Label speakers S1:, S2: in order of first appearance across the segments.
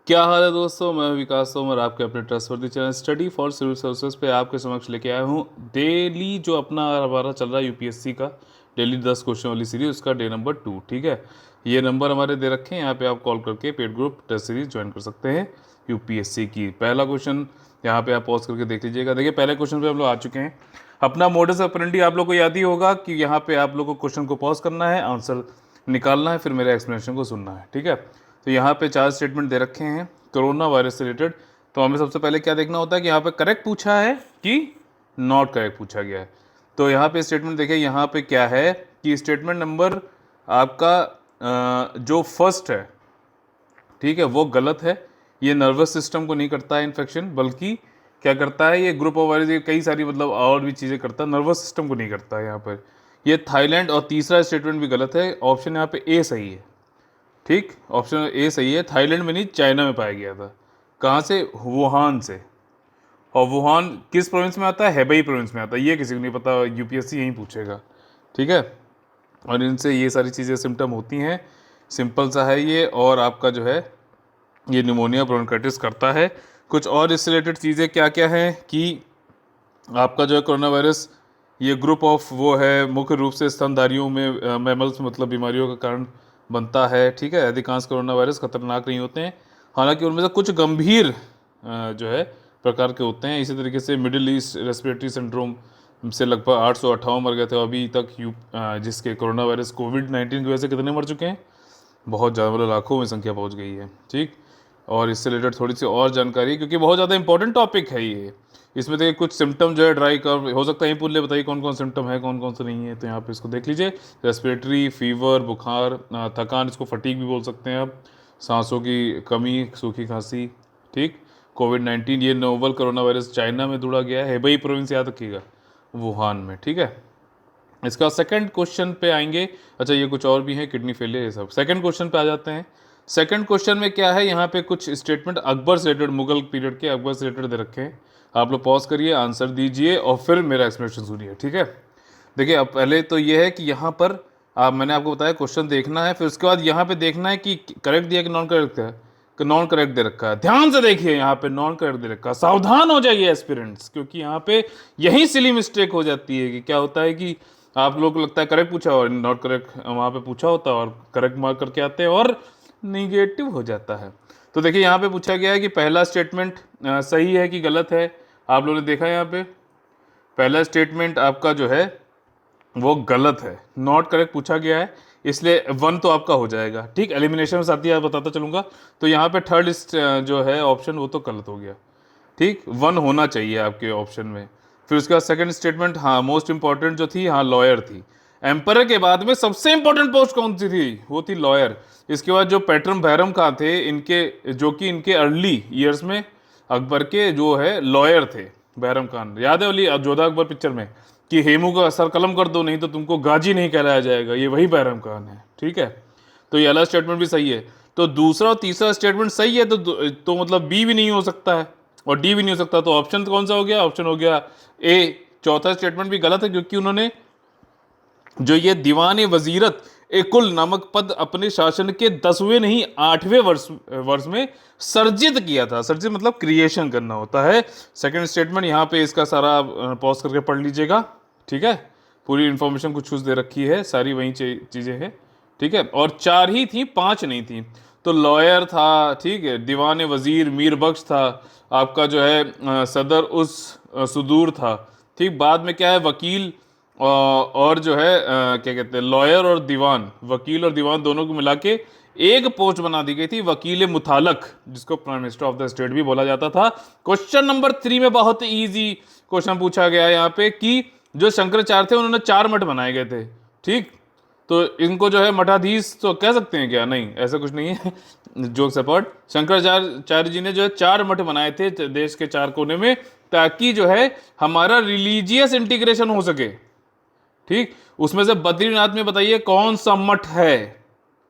S1: क्या हाल है दोस्तों, मैं विकास तोमर आपके अपने trustworthy channel study for civil services पे आपके समक्ष लेके आया हूँ डेली जो अपना हमारा चल रहा है यूपीएससी का डेली 10 क्वेश्चन वाली सीरीज, उसका डे नंबर 2। ठीक है, ये नंबर हमारे दे रखे हैं, यहाँ पे आप कॉल करके paid group test series join कर सकते हैं यूपीएससी की। पहला क्वेश्चन यहाँ पे आप पॉज करके देख लीजिएगा। देखिए, पहले क्वेश्चन पे हम लोग आ चुके हैं। अपना मोडस ऑपरेंडी आप लोग को याद ही होगा कि यहाँ पे आप लोग को क्वेश्चन को पॉज करना है, आंसर निकालना है, फिर मेरे एक्सप्लेनेशन को सुनना है। ठीक है, तो यहाँ पे 4 स्टेटमेंट दे रखे हैं कोरोना वायरस से रिलेटेड। तो हमें सबसे पहले क्या देखना होता है कि यहाँ पे करेक्ट पूछा है कि नॉट करेक्ट पूछा गया है। तो यहाँ पे स्टेटमेंट देखिए, यहाँ पे क्या है कि स्टेटमेंट नंबर आपका जो फर्स्ट है, ठीक है, वो गलत है। ये नर्वस सिस्टम को नहीं करता है इन्फेक्शन, बल्कि क्या करता है, ये ग्रुप ऑफ वायरस, ये कई सारी मतलब और भी चीज़ें करता है, नर्वस सिस्टम को नहीं करता है यहाँ पर। ये थाईलैंड, और तीसरा स्टेटमेंट भी गलत है। ऑप्शन यहाँ पे ए सही है। ठीक, ऑप्शन ए सही है। थाईलैंड में नहीं, चाइना में पाया गया था। कहाँ से? वुहान से। और वुहान किस प्रोविंस में आता है? हेबई प्रोविंस में आता है। ये किसी को नहीं पता, यूपीएससी यहीं पूछेगा। ठीक है, और इनसे ये सारी चीज़ें सिम्टम होती हैं। सिंपल सा है ये, और आपका जो है ये निमोनिया ब्रोंकाइटिस करता है। कुछ और इससे रिलेटेड चीज़ें क्या क्या हैं कि आपका जो है कोरोना वायरस, ये ग्रुप ऑफ वो है, मुख्य रूप से स्तनधारियों में मैमल्स मतलब बीमारियों का कारण बनता है। ठीक है, अधिकांश कोरोना वायरस खतरनाक नहीं होते हैं, हालांकि उनमें से कुछ गंभीर जो है प्रकार के होते हैं। इसी तरीके से मिडिल ईस्ट रेस्पिरेटरी सिंड्रोम से लगभग 858 मर गए थे अभी तक जिसके कोरोना वायरस कोविड-19 की वजह से कितने मर चुके हैं? बहुत ज़्यादा, मतलब लाखों में संख्या पहुंच गई है। ठीक, और इससे रिलेटेड थोड़ी सी और जानकारी, क्योंकि बहुत ज़्यादा इंपॉर्टेंट टॉपिक है ये। इसमें देखिए कुछ सिम्टम जो है ड्राई कर्व, हो सकता है यहीं पूछ ले, बताइए कौन कौन सिम्टम है, कौन कौन से नहीं है। तो यहाँ पे इसको देख लीजिए, रेस्पिरेटरी, फीवर, बुखार, थकान, इसको फटीग भी बोल सकते हैं आप, सांसों की कमी, सूखी खांसी। ठीक, कोविड-19 ये नोवल कोरोना वायरस चाइना में ढूंढा गया है, हेबई प्रोविंस याद रखिएगा, वुहान में। ठीक है, इसका सेकंड क्वेश्चन पे आएंगे। अच्छा, ये कुछ और भी है, किडनी फेलियर, ये सब। सेकंड क्वेश्चन पे आ जाते हैं। सेकंड क्वेश्चन में क्या है, यहाँ पे कुछ स्टेटमेंट अकबर से रिलेटेड, मुगल पीरियड के अकबर से रिलेटेड दे रखे हैं। आप लोग पॉज करिए, आंसर दीजिए और फिर मेरा एक्सप्लेनेशन सुनिए। ठीक है, देखिए अब पहले तो ये है कि यहाँ पर मैंने आपको बताया क्वेश्चन देखना है, फिर उसके बाद यहाँ पे देखना है कि करेक्ट दिया कि नॉन करेक्ट है, कि नॉन करेक्ट दे रखा है। ध्यान से देखिए, यहाँ पे नॉन करेक्ट दे रखा है, सावधान हो जाइए एस्पिरेंट्स, क्योंकि यहाँ पे यही सिली मिस्टेक हो जाती है कि क्या होता है कि आप लोगों को लगता है करेक्ट पूछा और नॉट करेक्ट वहाँ पे पूछा होता है, और करेक्ट मार्क करके आते हैं और निगेटिव हो जाता है। तो देखिए, यहाँ पे पूछा गया है कि पहला स्टेटमेंट सही है कि गलत है। आप लोगों ने देखा है यहाँ पे पहला स्टेटमेंट आपका जो है वो गलत है, नॉट करेक्ट पूछा गया है, इसलिए 1 तो आपका हो जाएगा। ठीक, एलिमिनेशन में साथ ही बताता चलूंगा। तो यहाँ पे थर्ड जो है ऑप्शन, वो तो गलत हो गया। ठीक, 1 होना चाहिए आपके ऑप्शन में। फिर उसके बाद सेकंड स्टेटमेंट, हाँ मोस्ट इंपॉर्टेंट जो थी, हाँ लॉयर थी। एम्पर के बाद में सबसे इंपॉर्टेंट पोस्ट कौन सी थी? वो थी लॉयर। इसके बाद जो पैटर्न भैरम खां थे, इनके जो कि इनके अर्ली ईयर्स में अकबर के जो है लॉयर थे, बैरम खान। याद है वाली जोधा अकबर पिक्चर में कि हेमू का सर कलम कर दो, नहीं तो तुमको गाजी नहीं कहलाया जाएगा, ये वही बैरम खान है। ठीक है, तो ये वाला स्टेटमेंट भी सही है। तो दूसरा और तीसरा स्टेटमेंट सही है, तो मतलब बी भी नहीं हो सकता है और डी भी नहीं हो सकता। तो ऑप्शन कौन सा हो गया? ऑप्शन हो गया ए। चौथा स्टेटमेंट भी गलत है, क्योंकि उन्होंने जो ये दीवान वजीरत ए कुल नामक पद अपने शासन के 10वें नहीं 8वें वर्ष में सर्जित किया था। सर्जित मतलब क्रिएशन करना होता है। सेकंड स्टेटमेंट यहाँ पे इसका सारा पॉज करके पढ़ लीजिएगा। ठीक है, पूरी इंफॉर्मेशन कुछ कुछ दे रखी है, सारी वही चीज़ें हैं। ठीक है, और 4 ही थी, 5 नहीं थी। तो लॉयर था, ठीक है, दीवान वजीर मीर बख्श था, आपका जो है सदर उस सुदूर था। ठीक, बाद में क्या है, वकील और जो है क्या कहते हैं, लॉयर और दीवान, वकील और दीवान दोनों को मिला के एक पोस्ट बना दी गई थी, वकील मुतालक, जिसको prime minister of the state भी बोला जाता था। क्वेश्चन नंबर 3 में बहुत इजी क्वेश्चन पूछा गया है यहाँ पे कि जो शंकराचार्य थे उन्होंने 4 मठ बनाए गए थे। ठीक, तो इनको जो है मठाधीश तो कह सकते हैं क्या? नहीं, ऐसा कुछ नहीं है। जोक सपोर्ट, शंकराचार्य जी ने जो है 4 मठ बनाए थे देश के 4 कोने में, ताकि जो है हमारा रिलीजियस इंटीग्रेशन हो सके। ठीक, उसमें से बद्रीनाथ में बताइए कौन सा मठ है,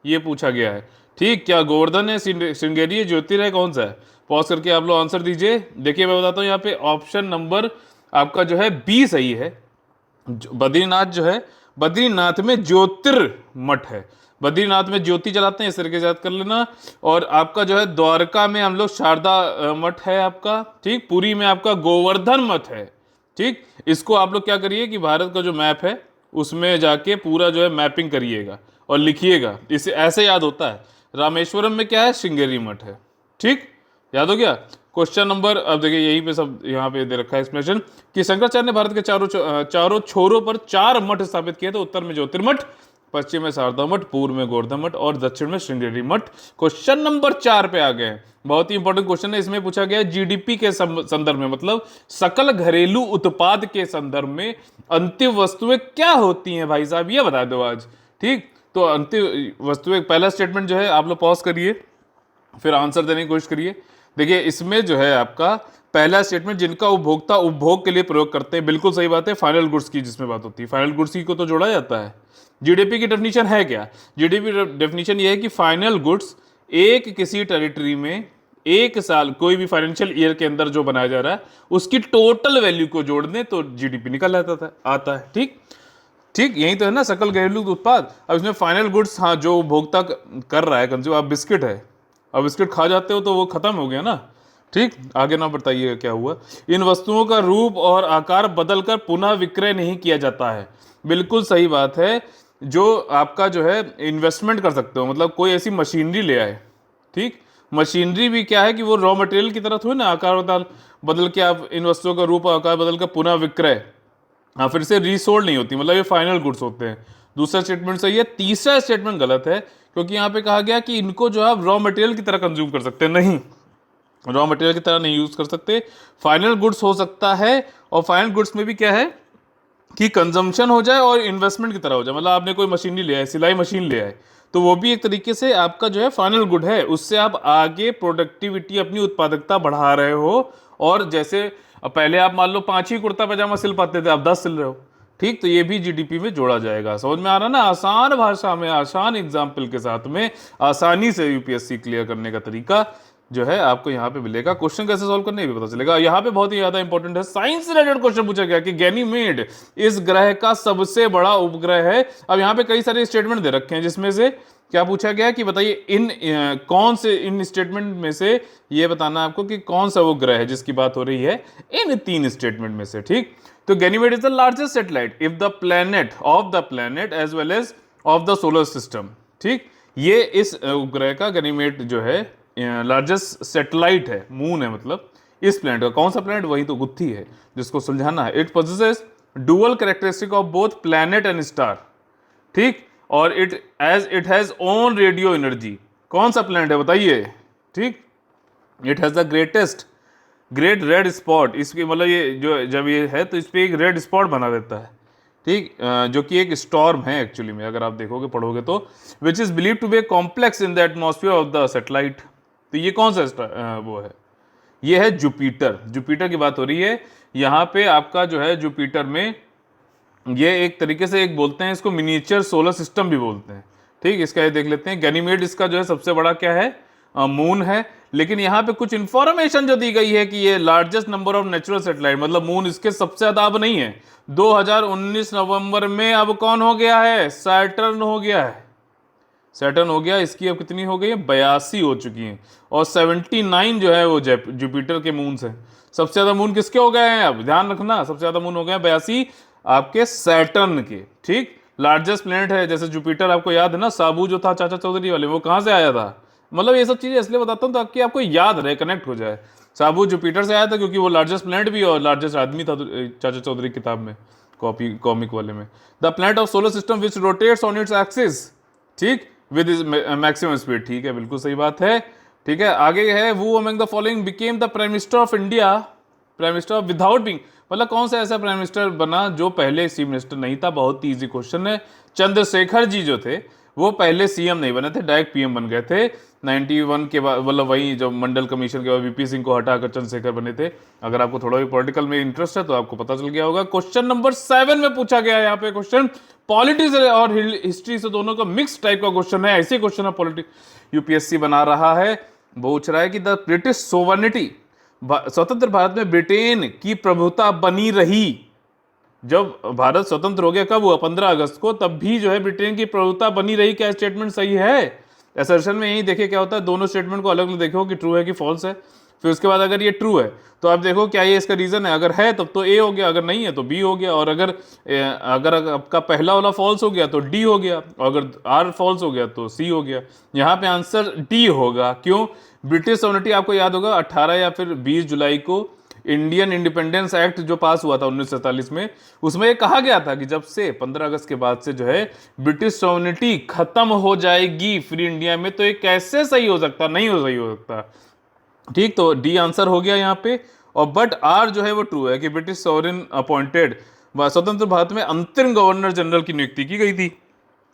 S1: ये पूछा गया है। ठीक, क्या गोवर्धन है, श्रृंगेरी है, ज्योतिर्मय, कौन सा है? पॉज करके आप लोग आंसर दीजिए। देखिए मैं बताता हूं, यहाँ पे ऑप्शन नंबर आपका जो है बी सही है। बद्रीनाथ जो है, बद्रीनाथ में ज्योतिर्मठ है। बद्रीनाथ में ज्योति जलाते हैं, इस तरीके से याद कर लेना। और आपका जो है द्वारका में हम लोग शारदा मठ है आपका, ठीक। पुरी में आपका गोवर्धन मठ है, ठीक। इसको आप लोग क्या करिए कि भारत का जो मैप है उसमें जाके पूरा जो है मैपिंग करिएगा और लिखिएगा, इसे ऐसे याद होता है। रामेश्वरम में क्या है, श्रृंगेरी मठ है, ठीक। याद हो गया। क्वेश्चन नंबर, अब देखिए यहीं पे सब यहाँ पे दे रखा है एक्सप्लेनेशन कि शंकराचार्य ने भारत के चारों छोरों पर 4 मठ स्थापित किए थे। उत्तर में ज्योतिर्मठ, पश्चिम में शारदा मठ, पूर्व में गोवर्धन मठ और दक्षिण में श्रृंगेरी मठ। क्वेश्चन नंबर 4 पे आ गए हैं। बहुत ही इंपॉर्टेंट क्वेश्चन है। इसमें पूछा गया है जीडीपी के संदर्भ में, मतलब सकल घरेलू उत्पाद के संदर्भ में अंतिम वस्तुएं क्या होती हैं भाई साहब, ये बता दो आज, ठीक। तो अंतिम वस्तुएं, पहला स्टेटमेंट जो है आप लोग पॉज करिए, फिर आंसर देने की कोशिश करिए। देखिए इसमें जो है आपका पहला स्टेटमेंट, जिनका उपभोक्ता उपभोग के लिए प्रयोग करते हैं, बिल्कुल सही बात है। फाइनल गुड्स की जिसमें बात होती है, फाइनल गुड्स की को तो जोड़ा जाता है। जीडीपी की डेफिनेशन है क्या, जीडीपी डेफिनेशन ये है कि फाइनल गुड्स एक किसी टेरिटरी में एक साल कोई भी फाइनेंशियल ईयर के अंदर जो बनाया जा रहा है उसकी टोटल वैल्यू को जोड़ दें तो जीडीपी निकल आता है, ठीक। ठीक, यही तो है ना सकल घरेलू उत्पाद। अब इसमें फाइनल गुड्स, हाँ, जो उपभोक्ता कर रहा है कंज्यूम, आप बिस्किट है, अब बिस्किट खा जाते हो तो वो खत्म हो गया ना, ठीक। आगे ना बताइए क्या हुआ। इन वस्तुओं का रूप और आकार बदलकर पुनः विक्रय नहीं किया जाता है, बिल्कुल सही बात है। जो आपका जो है इन्वेस्टमेंट कर सकते हो, मतलब कोई ऐसी मशीनरी ले आए, ठीक। मशीनरी भी क्या है कि वो रॉ मटेरियल की तरह थोड़ी ना आकार बदल के आप इन वस्तुओं का रूप और आकार बदल कर पुनः विक्रय, हाँ, फिर से रीसोल्ड नहीं होती, मतलब ये फाइनल गुड्स होते हैं। दूसरा स्टेटमेंट सही है। तीसरा स्टेटमेंट गलत है, क्योंकि यहाँ पे कहा गया कि इनको जो है रॉ मटेरियल की तरह कंज्यूम कर सकते हैं, नहीं, रॉ मटेरियल की तरह नहीं यूज कर सकते। फाइनल गुड्स हो सकता है, और फाइनल गुड्स में भी क्या है कि कंजम्पशन हो जाए और इन्वेस्टमेंट की तरह हो जाए। मतलब आपने कोई मशीनरी ले आए, सिलाई मशीन ले आए, तो वो भी एक तरीके से आपका जो है फाइनल गुड है, उससे आप आगे प्रोडक्टिविटी, अपनी उत्पादकता बढ़ा रहे हो। और जैसे पहले आप मान लो 5 ही कुर्ता पैजामा सिल पाते थे, आप 10 सिल रहे हो, ठीक। तो ये भी जीडीपी में जोड़ा जाएगा। समझ में आ रहा ना, आसान भाषा में, आसान एग्जाम्पल के साथ में आसानी से यूपीएससी क्लियर करने का तरीका जो है आपको यहाँ पे मिलेगा। क्वेश्चन कैसे सॉल्व करने भी पता चलेगा। यहाँ पे बहुत ही ज्यादा इंपॉर्टेंट है, साइंस रिलेटेड क्वेश्चन पूछा गया कि गैनीमेड इस ग्रह का सबसे बड़ा उपग्रह है। अब यहाँ पे कई सारे स्टेटमेंट दे रखे हैं, जिसमें से क्या पूछा गया कि बताइए इन कौन से, इन स्टेटमेंट में से ये बताना है आपको कि कौन सा वो ग्रह है जिसकी बात हो रही है इन 3 स्टेटमेंट में से, ठीक। तो Ganymede is the largest satellite if the planet as well as of the solar system, ठीक। ये इस उपग्रह का गैनीमेड जो है लार्जेस्ट सैटेलाइट है, मून है, मतलब इस प्लैनेट का। कौन सा प्लैनेट, वही तो गुत्थी है जिसको सुलझाना है। It possesses dual characteristic of both planet and star, ठीक। और it has own radio energy. कौन सा प्लैनेट है बताइए, ठीक। It has the great red spot, इसकी मतलब ये जो जब ये है तो इस पर एक रेड स्पॉट बना देता है, ठीक, जो कि एक स्टॉर्म है एक्चुअली में, अगर आप देखोगे पढ़ोगे तो, which is believe to be a complex in the atmosphere of the satellite. तो ये कौन सा वो है, ये है जुपिटर। जुपिटर की बात हो रही है यहाँ पे। आपका जो है जुपिटर में ये एक तरीके से एक बोलते हैं इसको मिनिएचर सोलर सिस्टम भी बोलते हैं, ठीक। इसका ये देख लेते हैं। गैनीमेड इसका जो है सबसे बड़ा क्या है, मून है। लेकिन यहाँ पे कुछ इंफॉर्मेशन जो दी गई है कि ये largest number of natural satellite, मतलब मून इसके सबसे ज्यादा अब नहीं है। 2019 नवंबर में अब कौन हो गया है, सैटर्न हो गया है, सैटर्न हो गया। इसकी अब कितनी हो गई है, 82 हो चुकी हैं, और 79 जो है वो जुपिटर के मून से। सबसे ज्यादा मून किसके हो गए हैं, अब ध्यान रखना, सबसे ज्यादा मून हो गए 82 आपके सैटर्न के, ठीक। लार्जेस्ट प्लेनेट है, जैसे जुपिटर आपको याद है ना, साबू जो था चाचा चौधरी वाले, वो कहाँ से आया था। मतलब ये सब चीजें इसलिए बताता हूँ ताकि आपको याद रहे, कनेक्ट हो जाए। साबू जुपिटर से आया था क्योंकि वो लार्जेस्ट प्लेनेट भी और लार्जेस्ट आदमी था चाचा चौधरी किताब में, कॉमिक वाले में। The planet of solar system which rotates on its axis, ठीक, विद मैक्सिमम स्पीड, ठीक है, बिल्कुल सही बात है, ठीक है। आगे है वो among the following became the prime minister of India, prime minister without being, मतलब कौन सा ऐसा प्राइम मिनिस्टर बना जो पहले चीफ मिनिस्टर नहीं था। बहुत ही इजी क्वेश्चन है। चंद्रशेखर जी जो थे वो पहले सीएम नहीं बने थे, डायरेक्ट पीएम बन गए थे 91 के बाद, मतलब वही जब मंडल कमीशन के बाद वीपी सिंह को हटाकर चंद्रशेखर बने थे। अगर आपको थोड़ा भी पॉलिटिकल में इंटरेस्ट है तो आपको पता चल गया होगा। क्वेश्चन नंबर 7 में पूछा गया है यहाँ पे क्वेश्चन, पॉलिटिक्स और हिस्ट्री से दोनों का मिक्स टाइप का क्वेश्चन है। ऐसे क्वेश्चन ऑफ पॉलिटिक्स यूपीएससी बना रहा है। पूछ रहा है कि द ब्रिटिश सोवर्निटी, स्वतंत्र भारत में ब्रिटेन की प्रभुता बनी रही, जब भारत स्वतंत्र हो गया, कब हुआ, 15 अगस्त को, तब भी जो है ब्रिटेन की प्रभुता बनी रही। क्या स्टेटमेंट सही है? असर्शन में यही देखिए क्या होता है, दोनों स्टेटमेंट को अलग अलग देखो कि ट्रू है कि फॉल्स है। फिर उसके बाद अगर ये ट्रू है तो आप देखो क्या ये इसका रीजन है, अगर है तब तो ए हो गया, अगर नहीं है तो बी हो गया, और अगर आपका पहला वाला फॉल्स हो गया तो डी हो गया, और अगर आर फॉल्स हो गया तो सी हो गया। यहाँ पे आंसर डी होगा। क्यों? ब्रिटिश सॉवरेनिटी आपको याद होगा 18 या फिर 20 जुलाई को इंडियन इंडिपेंडेंस एक्ट जो पास हुआ था 1947 में, उसमें ये कहा गया था कि जब से 15 अगस्त के बाद से जो है ब्रिटिश सॉवरेनिटी खत्म हो जाएगी फ्री इंडिया में, तो ये कैसे सही हो सकता, नहीं हो सही हो सकता। ठीक, तो डी आंसर हो गया यहाँ पे। और बट आर जो है वो ट्रू है कि ब्रिटिश सॉवरेन अपॉइंटेड स्वतंत्र भारत में अंतरिम गवर्नर जनरल की नियुक्ति की गई थी।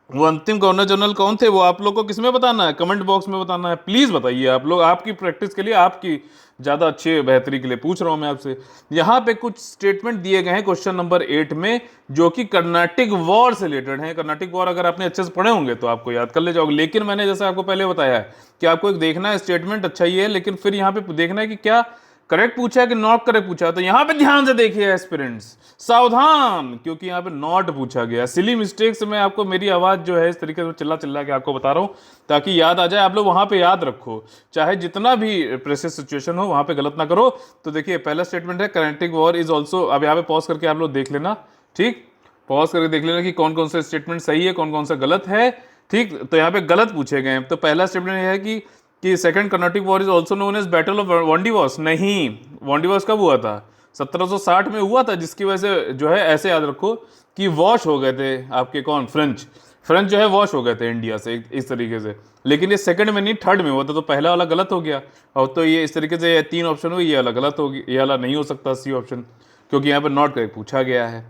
S1: वो अंतिम गवर्नर जनरल कौन थे वो आप लोग को किसमें बताना है, कमेंट बॉक्स में बताना है, प्लीज बताइए आप लोग, आपकी प्रैक्टिस के लिए, आपकी ज्यादा अच्छे बेहतरी के लिए पूछ रहा हूं मैं आपसे। यहाँ पे कुछ स्टेटमेंट दिए गए हैं क्वेश्चन नंबर 8 में, जो कि कर्नाटिक वॉर से रिलेटेड है। कर्नाटिक वॉर अगर आपने अच्छे से पढ़े होंगे तो आपको याद कर ले जाओगे, लेकिन मैंने जैसे आपको पहले बताया है कि आपको एक देखना है स्टेटमेंट अच्छा ही है, लेकिन फिर यहाँ पे देखना है कि क्या करेक्ट पूछा है कि नॉट करेक्ट पूछा है। तो यहां पे ध्यान से देखिए एस्पिरेंट्स, सावधान, क्योंकि यहां पे नॉट पूछा गया। सिली मिस्टेक से मैं आपको मेरी आवाज जो है इस तरीके से चिल्ला चिल्ला के आपको बता रहा हूं ताकि याद आ जाए। आप लोग वहां पे याद रखो, चाहे जितना भी प्रेशर सिचुएशन हो वहां पे गलत ना करो। तो देखिए पहला स्टेटमेंट है कर्नाटिक वॉर इज ऑल्सो, अब यहाँ पे पॉज करके आप लोग देख लेना, ठीक, पॉज करके देख लेना कि कौन कौन सा स्टेटमेंट सही है, कौन कौन सा गलत है। ठीक, तो यहाँ पे गलत पूछे गए हैं। तो पहला स्टेटमेंट यह है कि second Carnatic war is also known as battle of Wandiwash. नहीं, वांडीवॉस कब हुआ था? 1760 में हुआ था, जिसकी वजह से जो है ऐसे याद रखो कि वॉश हो गए थे आपके कौन, फ्रेंच जो है वॉश हो गए थे इंडिया से इस तरीके से। लेकिन ये सेकंड में नहीं थर्ड में हुआ था, तो पहला वाला गलत हो गया। और तो ये इस तरीके से 3 ऑप्शन हुई, ये वाला गलत हो गया, ये वाला नहीं हो सकता सी ऑप्शन, क्योंकि यहाँ पर नॉट करेक्ट पूछा गया है।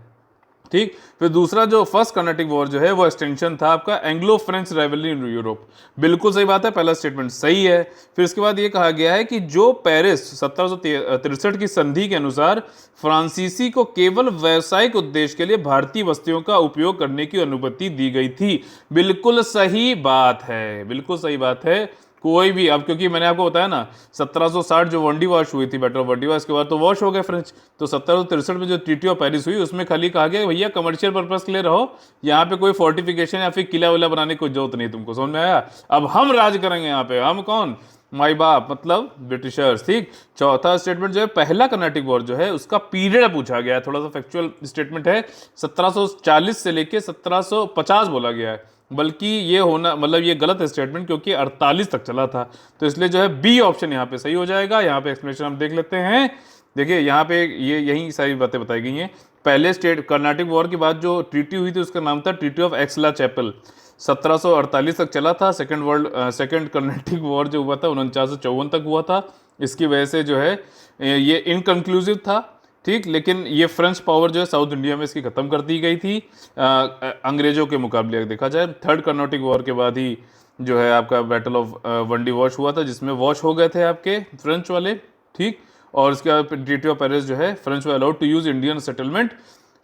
S1: ठीक, फिर दूसरा जो फर्स्ट कर्नाटिक वॉर जो है वो एक्सटेंशन था आपका Anglo French rivalry in Europe. बिल्कुल सही बात है, पहला स्टेटमेंट सही है। फिर इसके बाद ये कहा गया है कि जो पेरिस 1763 की संधि के अनुसार फ्रांसीसी को केवल व्यावसायिक उद्देश्य के लिए भारतीय बस्तियों का उपयोग करने की अनुमति दी गई थी। बिल्कुल सही बात है, बिल्कुल सही बात है। कोई भी, अब क्योंकि मैंने आपको बताया ना 1760 जो वंडी वॉश हुई थी, बैटल ऑफ वंडी वॉश के बाद तो वॉश हो गए फ्रेंच। तो 1763 में जो ट्रीटी ऑफ पेरिस हुई उसमें खाली कहा गया भैया कमर्शियल पर्पस के लिए रहो, यहाँ पे कोई फोर्टिफिकेशन या फिर किला विला बनाने की कोई जरूरत नहीं। तुमको समझ में आया? अब हम राज करेंगे यहाँ पे, हम कौन, माई बाप, मतलब ब्रिटिशर्स। ठीक, चौथा स्टेटमेंट जो है पहला कर्नाटिक वॉर जो है उसका पीरियड पूछा गया है, थोड़ा सा फैक्चुअल स्टेटमेंट है। 1740 से लेके 1750 बोला गया है, बल्कि ये होना मतलब ये गलत है स्टेटमेंट, क्योंकि 48 तक चला था। तो इसलिए जो है बी ऑप्शन यहाँ पे सही हो जाएगा। यहाँ पे एक्सप्लेनेशन हम देख लेते हैं। देखिए यहाँ पे ये यही सारी बातें बताई गई हैं। पहले स्टेट कर्नाटिक वॉर के बाद जो ट्रीटी हुई थी उसका नाम था ट्रीटी ऑफ एक्सला चैपल, 1748 तक चला था। सेकंड कर्नाटिक वॉर जो हुआ था 4954 तक हुआ था। इसकी वजह से जो है ये इनकंक्लूसिव था। ठीक, लेकिन ये फ्रेंच पावर जो है साउथ इंडिया में इसकी खत्म कर दी गई थी अंग्रेजों के मुकाबले अगर देखा जाए। थर्ड कर्नाटिक वॉर के बाद ही जो है आपका बैटल ऑफ वंडी वॉश हुआ था, जिसमें वॉश हो गए थे आपके फ्रेंच वाले। ठीक, और उसके बाद ट्रीटी ऑफ पेरिस जो है French were allowed to use Indian settlement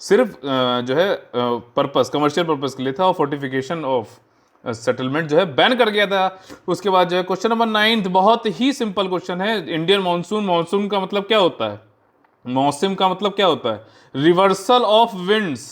S1: सिर्फ जो है पर्पस, कमर्शियल पर्पस के लिए था, और फोर्टिफिकेशन ऑफ सेटलमेंट जो है बैन कर गया था। उसके बाद जो है क्वेश्चन नंबर 9 बहुत ही सिंपल क्वेश्चन है। इंडियन मानसून, मानसून का मतलब क्या होता है? मौसम का मतलब क्या होता है? रिवर्सल ऑफ विंड्स,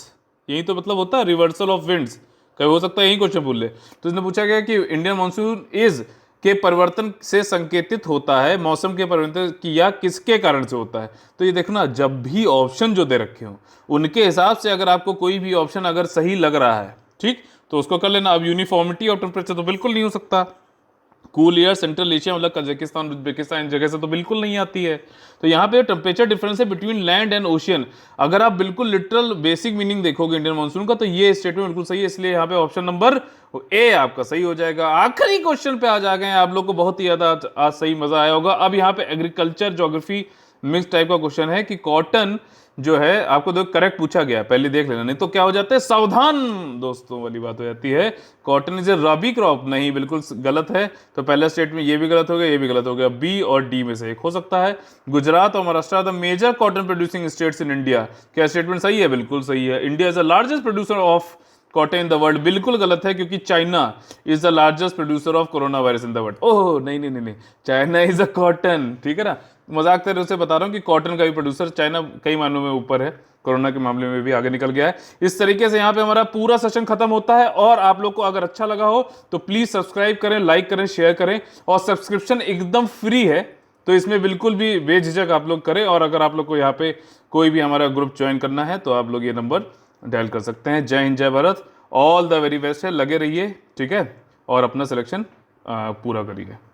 S1: यही तो मतलब होता है रिवर्सल ऑफ विंड्स। कभी हो सकता है यही क्वेश्चन भूल ले। तो इसमें पूछा गया कि इंडियन मानसून इज के परिवर्तन से संकेतित होता है, मौसम के परिवर्तन की या किसके कारण से होता है। तो ये देखना, जब भी ऑप्शन जो दे रखे हो उनके हिसाब से अगर आपको कोई भी ऑप्शन अगर सही लग रहा है, ठीक, तो उसको कर लेना। अब यूनिफॉर्मिटी ऑफ टेम्परेचर तो बिल्कुल नहीं हो सकता। कूल एयर सेंट्रल एशिया मतलब कजाकिस्तान, उज्बेकिस्तान जगह से तो बिल्कुल नहीं आती है। तो यहाँ पे टेम्परेचर डिफरेंस है बिटवीन लैंड एंड ओशियन। अगर आप बिल्कुल लिटरल बेसिक मीनिंग देखोगे इंडियन मानसून का, तो ये स्टेटमेंट बिल्कुल सही है। इसलिए यहाँ पे ऑप्शन नंबर ए आपका सही हो जाएगा। आखिरी क्वेश्चन पे आज आ गए हैं आप लोग को, बहुत ही ज्यादा आज सही मजा आया होगा। अब यहाँ पे एग्रीकल्चर ज्योग्राफी मिक्स टाइप का क्वेश्चन है कि कॉटन जो है आपको दो करेक्ट पूछा गया है, पहले देख लेना, नहीं तो क्या हो जाता है, सावधान दोस्तों वाली बात हो जाती है। Cotton is a rabi crop, नहीं, बिल्कुल गलत है। तो पहला स्टेटमेंट ये भी गलत हो गया, ये भी गलत हो गया। बी और डी में से एक हो सकता है। गुजरात और Maharashtra the major cotton producing states in India, क्या स्टेटमेंट सही है? बिल्कुल सही है। India is the largest producer of cotton in the world, बिल्कुल गलत है, क्योंकि China is the largest producer of corona virus in the world. Oh नहीं नहीं नहीं नहीं, चाइना इज अ कॉटन, ठीक है ना। मजाक तेरे से बता रहा हूँ कि कॉटन का भी प्रोड्यूसर चाइना कई मायनों में ऊपर है, कोरोना के मामले में भी आगे निकल गया है। इस तरीके से यहाँ पे हमारा पूरा सेशन खत्म होता है। और आप लोग को अगर अच्छा लगा हो तो प्लीज सब्सक्राइब करें, लाइक करें, शेयर करें। और सब्सक्रिप्शन एकदम फ्री है, तो इसमें बिल्कुल भी बेझिझक आप लोग करें। और अगर आप लोग को यहाँ पे कोई भी हमारा ग्रुप ज्वाइन करना है तो आप लोग ये नंबर डायल कर सकते हैं। जय हिंद, जय Bharat, all the very best है, लगे रहिए, ठीक है, और अपना सिलेक्शन पूरा करिए।